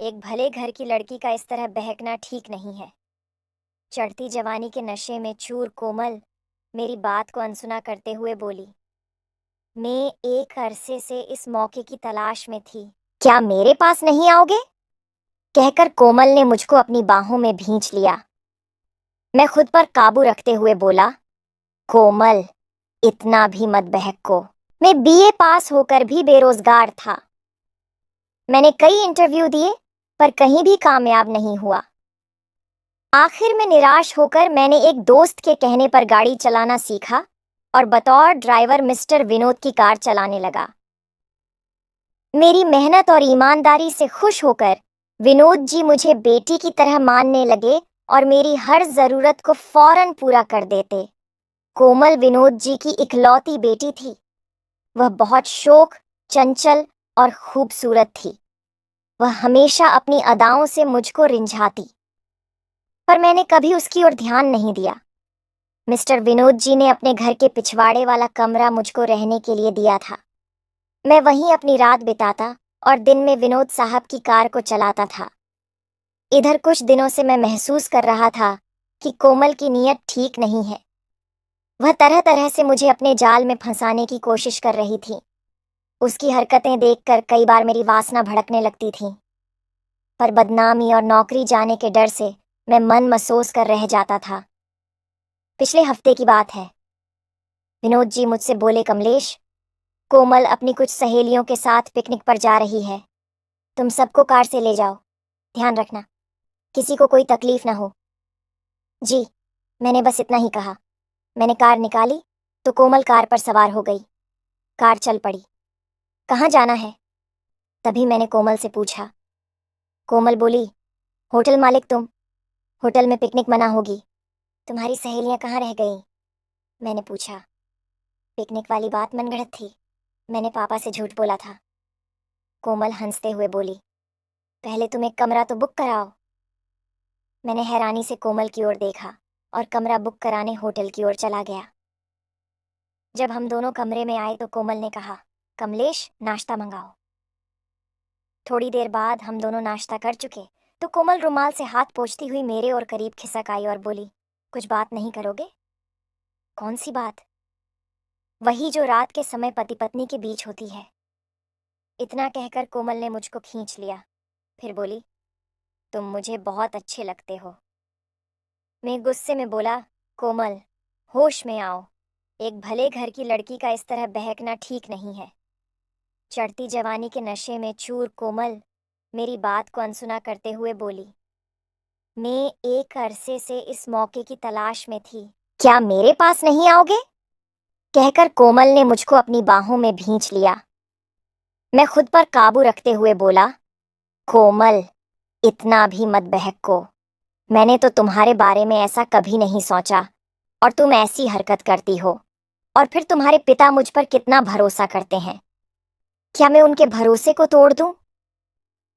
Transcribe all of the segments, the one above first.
एक भले घर की लड़की का इस तरह बहकना ठीक नहीं है। चढ़ती जवानी के नशे में चूर कोमल मेरी बात को अनसुना करते हुए बोली, मैं एक अरसे से इस मौके की तलाश में थी। क्या मेरे पास नहीं आओगे? कहकर कोमल ने मुझको अपनी बाहों में भींच लिया। मैं खुद पर काबू रखते हुए बोला, कोमल, इतना भी मत बहको। मैं बीए पास होकर भी बेरोजगार था। मैंने कई इंटरव्यू दिए पर कहीं भी कामयाब नहीं हुआ। आखिर में निराश होकर मैंने एक दोस्त के कहने पर गाड़ी चलाना सीखा और बतौर ड्राइवर मिस्टर विनोद की कार चलाने लगा। मेरी मेहनत और ईमानदारी से खुश होकर विनोद जी मुझे बेटी की तरह मानने लगे और मेरी हर जरूरत को फौरन पूरा कर देते। कोमल विनोद जी की इकलौती बेटी थी। वह बहुत शोख, चंचल और खूबसूरत थी। वह हमेशा अपनी अदाओं से मुझको रिंझाती, पर मैंने कभी उसकी ओर ध्यान नहीं दिया। मिस्टर विनोद जी ने अपने घर के पिछवाड़े वाला कमरा मुझको रहने के लिए दिया था। मैं वहीं अपनी रात बिताता और दिन में विनोद साहब की कार को चलाता था। इधर कुछ दिनों से मैं महसूस कर रहा था कि कोमल की नीयत ठीक नहीं है। वह तरह तरह से मुझे अपने जाल में फंसाने की कोशिश कर रही थी। उसकी हरकतें देखकर कई बार मेरी वासना भड़कने लगती थी, पर बदनामी और नौकरी जाने के डर से मैं मन मसोस कर रह जाता था। पिछले हफ्ते की बात है। विनोद जी मुझसे बोले, कमलेश, कोमल अपनी कुछ सहेलियों के साथ पिकनिक पर जा रही है। तुम सबको कार से ले जाओ। ध्यान रखना, किसी को कोई तकलीफ ना हो। जी, मैंने बस इतना ही कहा। मैंने कार निकाली तो कोमल कार पर सवार हो गई। कार चल पड़ी। कहाँ जाना है? तभी मैंने कोमल से पूछा। कोमल बोली, होटल मालिक तुम। होटल में पिकनिक मना होगी। तुम्हारी सहेलियां कहाँ रह गई? मैंने पूछा। पिकनिक वाली बात मनगढ़ंत थी। मैंने पापा से झूठ बोला था। कोमल हंसते हुए बोली, पहले तुम एक कमरा तो बुक कराओ। मैंने हैरानी से कोमल की ओर देखा और कमरा बुक कराने होटल की ओर चला गया। जब हम दोनों कमरे में आए तो कोमल ने कहा, कमलेश, नाश्ता मंगाओ। थोड़ी देर बाद हम दोनों नाश्ता कर चुके तो कोमल रुमाल से हाथ पोंछती हुई मेरे और करीब खिसक आई और बोली, कुछ बात नहीं करोगे? कौन सी बात? वही जो रात के समय पति पत्नी के बीच होती है। इतना कहकर कोमल ने मुझको खींच लिया। फिर बोली, तुम मुझे बहुत अच्छे लगते हो। मैं गुस्से में बोला, कोमल, होश में आओ। एक भले घर की लड़की का इस तरह बहकना ठीक नहीं है। चढ़ती जवानी के नशे में चूर कोमल मेरी बात को अनसुना करते हुए बोली, मैं एक अरसे से इस मौके की तलाश में थी। क्या मेरे पास नहीं आओगे? कहकर कोमल ने मुझको अपनी बाहों में भींच लिया। मैं खुद पर काबू रखते हुए बोला, कोमल, इतना भी मत बहको। मैंने तो तुम्हारे बारे में ऐसा कभी नहीं सोचा और तुम ऐसी हरकत करती हो। और फिर तुम्हारे पिता मुझ पर कितना भरोसा करते हैं। क्या मैं उनके भरोसे को तोड़ दूं?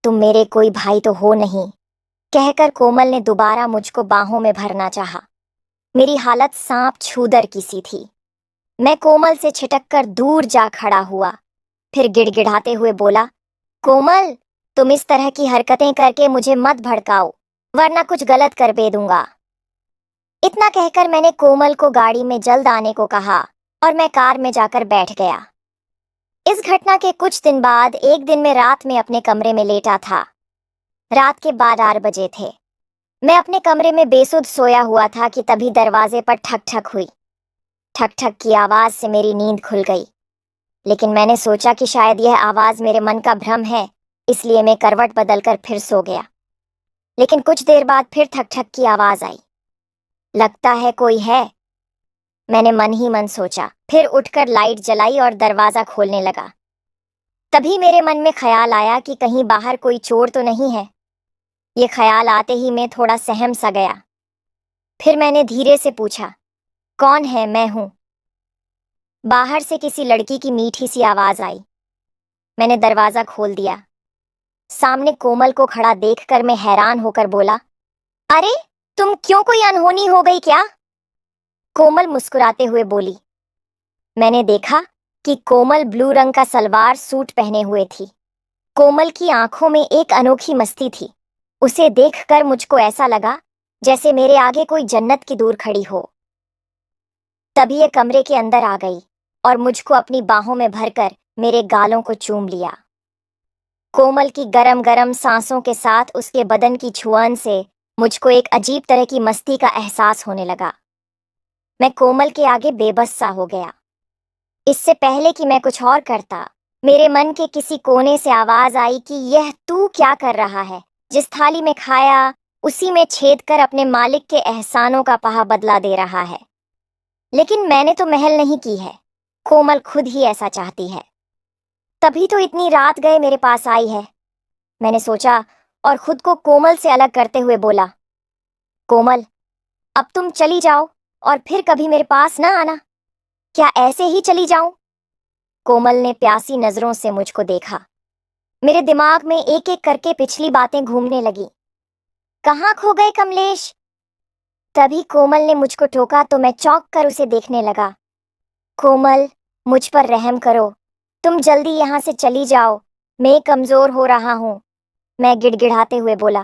तुम मेरे कोई भाई तो हो नहीं। कहकर कोमल ने दोबारा मुझको बाहों में भरना चाहा। मेरी हालत सांप छूदर की सी थी। मैं कोमल से छिटक कर दूर जा खड़ा हुआ, फिर गिड़गिड़ाते हुए बोला, कोमल, तुम इस तरह की हरकतें करके मुझे मत भड़काओ, वरना कुछ गलत कर दूंगा। इतना कहकर मैंने कोमल को गाड़ी में जल्द आने को कहा और मैं कार में जाकर बैठ गया। इस घटना के कुछ दिन बाद एक दिन मैं रात में अपने कमरे में लेटा था। रात के 12 बजे थे। मैं अपने कमरे में बेसुध सोया हुआ था कि तभी दरवाजे पर ठक ठक हुई। ठक ठक की आवाज से मेरी नींद खुल गई, लेकिन मैंने सोचा कि शायद यह आवाज मेरे मन का भ्रम है, इसलिए मैं करवट बदलकर फिर सो गया। लेकिन कुछ देर बाद फिर ठक ठक की आवाज आई। लगता है कोई है, मैंने मन ही मन सोचा। फिर उठकर लाइट जलाई और दरवाजा खोलने लगा। तभी मेरे मन में ख्याल आया कि कहीं बाहर कोई चोर तो नहीं है। ये ख्याल आते ही मैं थोड़ा सहम सा गया। फिर मैंने धीरे से पूछा, कौन है? मैं हूं। बाहर से किसी लड़की की मीठी सी आवाज आई। मैंने दरवाजा खोल दिया। सामने कोमल को खड़ा देखकर मैं हैरान होकर बोला, अरे, तुम क्यों, कोई अनहोनी हो गई क्या? कोमल मुस्कुराते हुए बोली। मैंने देखा कि कोमल ब्लू रंग का सलवार सूट पहने हुए थी। कोमल की आंखों में एक अनोखी मस्ती थी। उसे देखकर मुझको ऐसा लगा जैसे मेरे आगे कोई जन्नत की दूर खड़ी हो। तभी ये कमरे के अंदर आ गई और मुझको अपनी बाहों में भरकर मेरे गालों को चूम लिया। कोमल की गरम गरम सांसों के साथ उसके बदन की छुअन से मुझको एक अजीब तरह की मस्ती का एहसास होने लगा। मैं कोमल के आगे बेबस सा हो गया। इससे पहले कि मैं कुछ और करता, मेरे मन के किसी कोने से आवाज आई कि यह तू क्या कर रहा है? जिस थाली में खाया उसी में छेद कर अपने मालिक के एहसानों का पहा बदला दे रहा है। लेकिन मैंने तो महल नहीं की है, कोमल खुद ही ऐसा चाहती है। तभी तो इतनी रात गए मेरे पास आई है, मैंने सोचा और खुद को कोमल से अलग करते हुए बोला, कोमल, अब तुम चली जाओ और फिर कभी मेरे पास ना आना। क्या ऐसे ही चली जाऊं? कोमल ने प्यासी नजरों से मुझको देखा। मेरे दिमाग में एक एक करके पिछली बातें घूमने लगी। कहाँ खो गए कमलेश? तभी कोमल ने मुझको टोका तो मैं चौंक कर उसे देखने लगा। कोमल, मुझ पर रहम करो, तुम जल्दी यहाँ से चली जाओ, मैं कमजोर हो रहा हूँ, मैं गिड़गिड़ाते हुए बोला।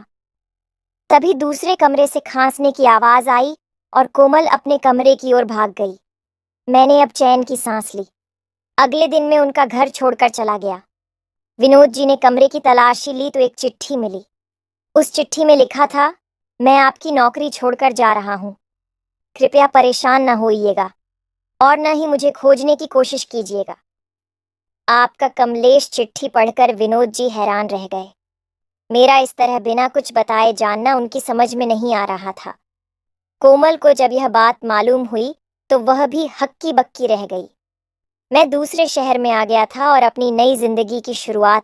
तभी दूसरे कमरे से खांसने की आवाज आई और कोमल अपने कमरे की ओर भाग गई। मैंने अब चैन की सांस ली। अगले दिन मैं उनका घर छोड़कर चला गया। विनोद जी ने कमरे की तलाशी ली तो एक चिट्ठी मिली। उस चिट्ठी में लिखा था, मैं आपकी नौकरी छोड़कर जा रहा हूँ, कृपया परेशान न होइएगा और न ही मुझे खोजने की कोशिश कीजिएगा। आपका कमलेश। चिट्ठी पढ़कर विनोद जी हैरान रह गए। मेरा इस तरह बिना कुछ बताए जानना उनकी समझ में नहीं आ रहा था। कोमल को जब यह बात मालूम हुई तो वह भी हक्की बक्की रह गई। मैं दूसरे शहर में आ गया था और अपनी नई जिंदगी की शुरुआत